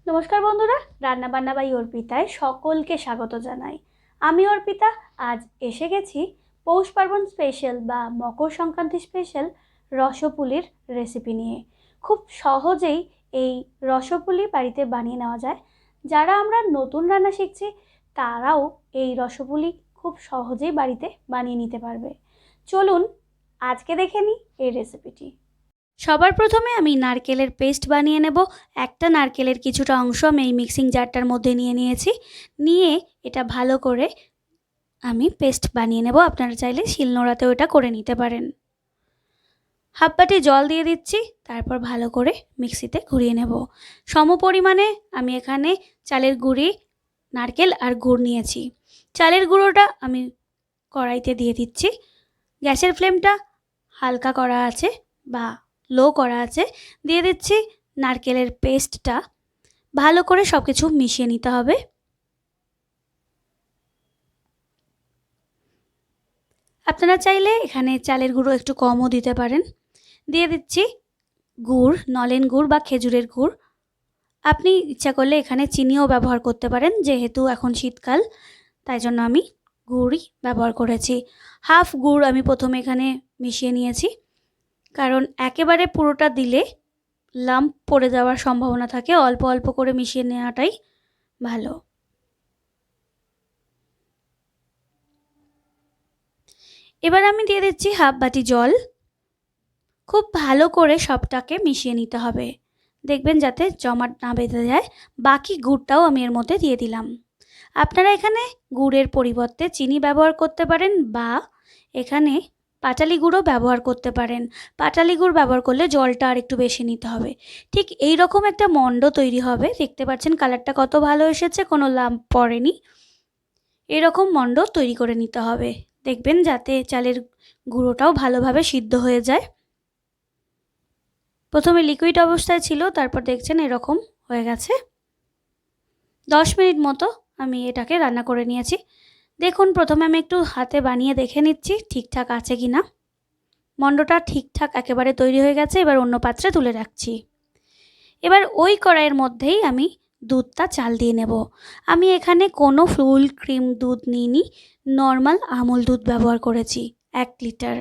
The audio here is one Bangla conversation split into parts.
নমস্কার বন্ধুরা, রান্নাবান্না বাই অর্পিতায় সকলকে স্বাগত জানাই। আমি অর্পিতা। আজ এসে গেছি পৌষ পার্বণ স্পেশাল বা মকর সংক্রান্তি স্পেশাল রসপুলির রেসিপি নিয়ে। খুব সহজেই এই রসপুলি বাড়িতে বানিয়ে নেওয়া যায়। যারা আমরা নতুন রান্না শিখছি তারাও এই রসপুলি খুব সহজেই বাড়িতে বানিয়ে নিতে পারবে। চলুন আজকে দেখে নিই এই রেসিপিটি। সবার প্রথমে আমি নারকেলের পেস্ট বানিয়ে নেব। একটা নারকেলের কিছুটা অংশ আমি এই মিক্সিং জারটার মধ্যে নিয়েছি। নিয়ে এটা ভালো করে আমি পেস্ট বানিয়ে নেব। আপনারা চাইলে শিলনোড়াতেও এটা করে নিতে পারেন। হাফ বাটি জল দিয়ে দিচ্ছি, তারপর ভালো করে মিক্সিতে ঘুরিয়ে নেব। সমপরিমাণে আমি এখানে চালের গুঁড়ি, নারকেল আর গুড় নিয়েছি। চালের গুঁড়োটা আমি কড়াইতে দিয়ে দিচ্ছি। গ্যাসের ফ্লেমটা হালকা করা আছে বা লো করা আছে। দিয়ে দিচ্ছি নারকেলের পেস্টটা। ভালো করে সব কিছু মিশিয়ে নিতে হবে। আপনারা চাইলে এখানে চালের গুঁড়ো একটু কমও দিতে পারেন। দিয়ে দিচ্ছি গুড়, নলেন গুড় বা খেজুরের গুড়। আপনি ইচ্ছা করলে এখানে চিনিও ব্যবহার করতে পারেন, যেহেতু এখন শীতকাল তাই জন্য আমি গুড়ই ব্যবহার করেছি। হাফ গুড় আমি প্রথমে এখানে মিশিয়ে নিয়েছি, কারণ একেবারে পুরোটা দিলে লাম্প পড়ে যাওয়ার সম্ভাবনা থাকে। অল্প অল্প করে মিশিয়ে নেওয়াটাই ভালো। এবার আমি দিয়ে দিচ্ছি হাফ বাটি জল। খুব ভালো করে সবটাকে মিশিয়ে নিতে হবে। দেখবেন যাতে জমাট না বেঁধে যায়। বাকি গুড়টাও আমি এর মধ্যে দিয়ে দিলাম। আপনারা এখানে গুড়ের পরিবর্তে চিনি ব্যবহার করতে পারেন বা এখানে পাটালি গুঁড়ও ব্যবহার করতে পারেন। পাটালি গুড় ব্যবহার করলে জলটা আর একটু বেশি নিতে হবে। ঠিক এই রকম একটা মণ্ড তৈরি হবে। দেখতে পাচ্ছেন কালারটা কত ভালো এসেছে, কোনো লাম্প পড়েনি। এরকম মণ্ড তৈরি করে নিতে হবে। দেখবেন যাতে চালের গুঁড়োটাও ভালোভাবে সিদ্ধ হয়ে যায়। প্রথমে লিকুইড অবস্থায় ছিল, তারপর দেখছেন এরকম হয়ে গেছে। 10 মিনিট মতো আমি এটাকে রান্না করে নিয়েছি। দেখুন প্রথমে আমি একটু হাতে বানিয়ে দেখে নিচ্ছি ঠিকঠাক আছে কি না। মণ্ডটা ঠিকঠাক একেবারে তৈরি হয়ে গেছে। এবার অন্য পাত্রে তুলে রাখছি। এবার ওই কড়াইয়ের মধ্যেই আমি দুধটা চাল দিয়ে নেব। আমি এখানে কোনো ফুল ক্রিম দুধ নিইনি, নর্মাল আমুল দুধ ব্যবহার করেছি 1 লিটার।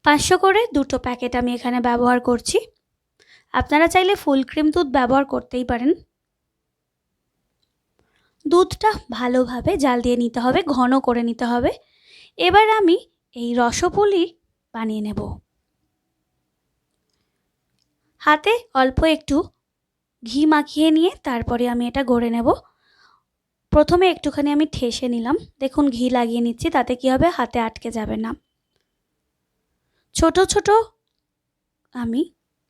500 করে দুটো প্যাকেট আমি এখানে ব্যবহার করছি। আপনারা চাইলে ফুল ক্রিম দুধ ব্যবহার করতেই পারেন। দুধটা ভালোভাবে জাল দিয়ে নিতে হবে, ঘন করে নিতে হবে। এবার আমি এই রসপুলি বানিয়ে নেব। হাতে অল্প একটু ঘি মাখিয়ে নিয়ে তারপরে আমি এটা গড়ে নেব। প্রথমে একটুখানি আমি ঠেসে নিলাম। দেখুন ঘি লাগিয়ে নিচ্ছি, তাতে কি হবে, হাতে আটকে যাবে না। ছোট ছোট আমি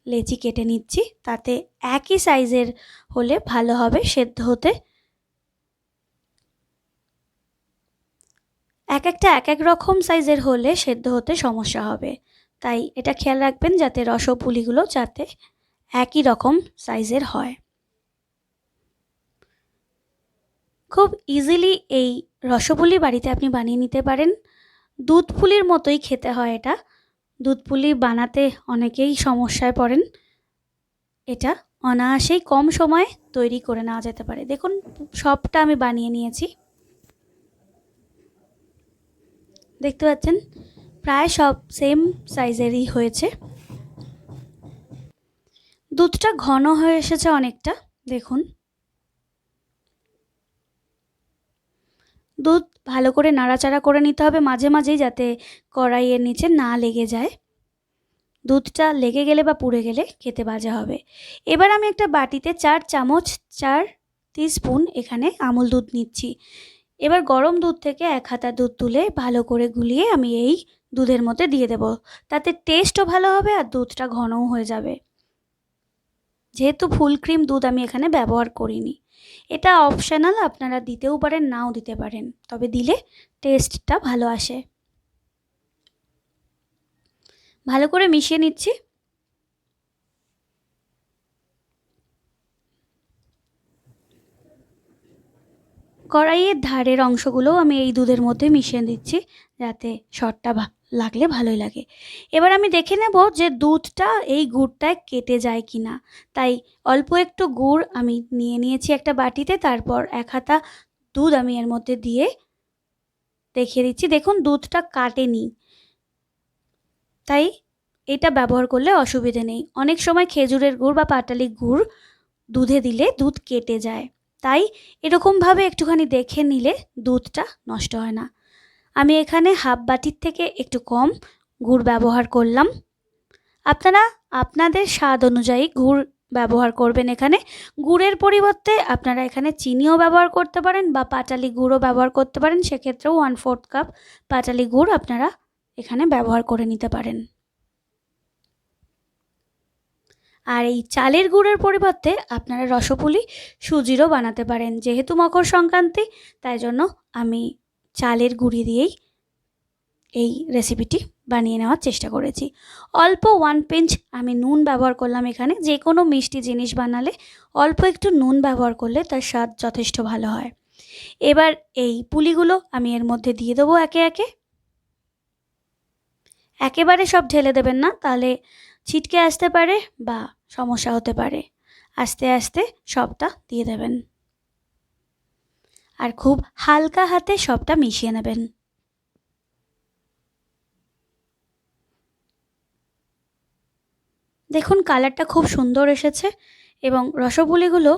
লেচি কেটে নিচ্ছি, তাতে একই সাইজের হলে ভালো হবে সেদ্ধ হতে। একটা এক এক রকম সাইজের হলে সেদ্ধ হতে সমস্যা হবে। তাই এটা খেয়াল রাখবেন যাতে রসপুলিগুলো যাতে একই রকম সাইজের হয়। খুব ইজিলি এই রসপুলি বাড়িতে আপনি বানিয়ে নিতে পারেন। দুধ পুলির মতোই খেতে হয় এটা। দুধ পুলি বানাতে অনেকেই সমস্যায় পড়েন। এটা অনায়াসেই কম সময়ে তৈরি করে নেওয়া যেতে পারে। দেখুন সবটা আমি বানিয়ে নিয়েছি। দেখতে পাচ্ছেন প্রায় সব সেম সাইজেরই হয়েছে। দুধটা ঘন হয়ে এসেছে অনেকটা। দেখুন দুধ ভালো করে নাড়াচাড়া করে নিতে হবে মাঝে মাঝেই, যাতে কড়াইয়ের নিচে না লেগে যায়। দুধটা লেগে গেলে বা পুড়ে গেলে খেতে বাজে হবে। এবার আমি একটা বাটিতে 4 চামচ 4 টিস্পুন এখানে আমুল দুধ নিচ্ছি। এবার গরম দুধ থেকে 1 হাতা দুধ তুলে ভালো করে গুলিয়ে আমি এই দুধের মধ্যে দিয়ে দেব। তাতে টেস্টও ভালো হবে আর দুধটা ঘনও হয়ে যাবে। যেহেতু ফুল ক্রিম দুধ আমি এখানে ব্যবহার করিনি। এটা অপশনাল, আপনারা দিতেও পারেন নাও দিতে পারেন, তবে দিলে টেস্টটা ভালো আসে। ভালো করে মিশিয়ে নিচ্ছি। কড়াইয়ের ধারের অংশগুলোও আমি এই দুধের মধ্যে মিশিয়ে দিচ্ছি, যাতে সরটা লাগলে ভালোই লাগে। এবার আমি দেখে নেব যে দুধটা এই গুড়টায় কেটে যায় কি না। তাই অল্প একটু গুড় আমি নিয়ে নিয়েছি একটা বাটিতে, তারপর 1 হাতা দুধ আমি এর মধ্যে দিয়ে দেখিয়ে দিচ্ছি। দেখুন দুধটা কাটেনি, তাই এটা ব্যবহার করলে অসুবিধে নেই। অনেক সময় খেজুরের গুড় বা পাটালি গুড় দুধে দিলে দুধ কেটে যায়, তাই এরকমভাবে একটুখানি দেখে নিলে দুধটা নষ্ট হয় না। আমি এখানে হাফ বাটির থেকে একটু কম গুড় ব্যবহার করলাম। আপনারা আপনাদের স্বাদ অনুযায়ী গুড় ব্যবহার করবেন। এখানে গুড়ের পরিবর্তে আপনারা এখানে চিনিও ব্যবহার করতে পারেন বা পাটালি গুড়ও ব্যবহার করতে পারেন। সেক্ষেত্রেও 1/4 কাপ পাটালি গুড় আপনারা এখানে ব্যবহার করে নিতে পারেন। আর এই চালের গুড়ের পরিবর্তে আপনারা রসপুলি সুজিরও বানাতে পারেন। যেহেতু মকর সংক্রান্তি, তাই জন্য আমি চালের গুঁড়ি দিয়েই এই রেসিপিটি বানিয়ে নেওয়ার চেষ্টা করেছি। অল্প 1 পিঞ্চ আমি নুন ব্যবহার করলাম এখানে। যে কোনো মিষ্টি জিনিস বানালে অল্প একটু নুন ব্যবহার করলে তার স্বাদ যথেষ্ট ভালো হয়। এবার এই পুলিগুলো আমি এর মধ্যে দিয়ে দেবো একে একে। একেবারে সব ঢেলে দেবেন না, তাহলে ছিটকে আসতে পারে বা সমস্যা হতে পারে। আস্তে আস্তে সবটা দিয়ে দেবেন আর খুব হালকা হাতে সবটা মিশিয়ে নেবেন। দেখুন কালারটা খুব সুন্দর এসেছে এবং রসপুলিগুলো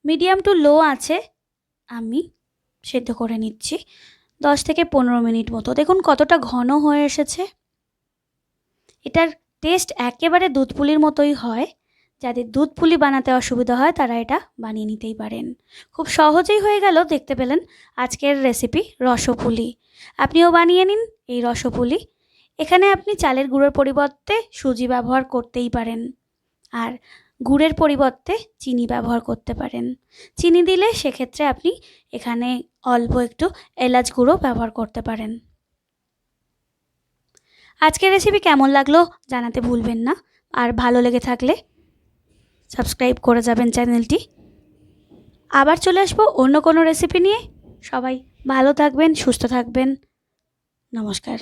মিডিয়াম টু লো আছে আমি সেদ্ধ করে নিচ্ছি 10 থেকে 15 মিনিট মতো। দেখুন কতটা ঘন হয়ে এসেছে। এটার টেস্ট একেবারে দুধ পুলির মতোই হয়। যাদের দুধ পুলি বানাতে অসুবিধা হয় তারা এটা বানিয়ে নিতেই পারেন। খুব সহজেই হয়ে গেল, দেখতে পেলেন আজকের রেসিপি রসপুলি। আপনিও বানিয়ে নিন এই রসপুলি। এখানে আপনি চালের গুঁড়োর পরিবর্তে সুজি ব্যবহার করতেই পারেন, আর গুড়ের পরিবর্তে চিনি ব্যবহার করতে পারেন। চিনি দিলে সেক্ষেত্রে আপনি এখানে অল্প একটু এলাচ গুঁড়ো ব্যবহার করতে পারেন। আজকের রেসিপি কেমন লাগলো জানাতে ভুলবেন না, আর ভালো লেগে থাকলে সাবস্ক্রাইব করে যাবেন চ্যানেলটি। আবার চলে আসবো অন্য কোনো রেসিপি নিয়ে। সবাই ভালো থাকবেন, সুস্থ থাকবেন। নমস্কার।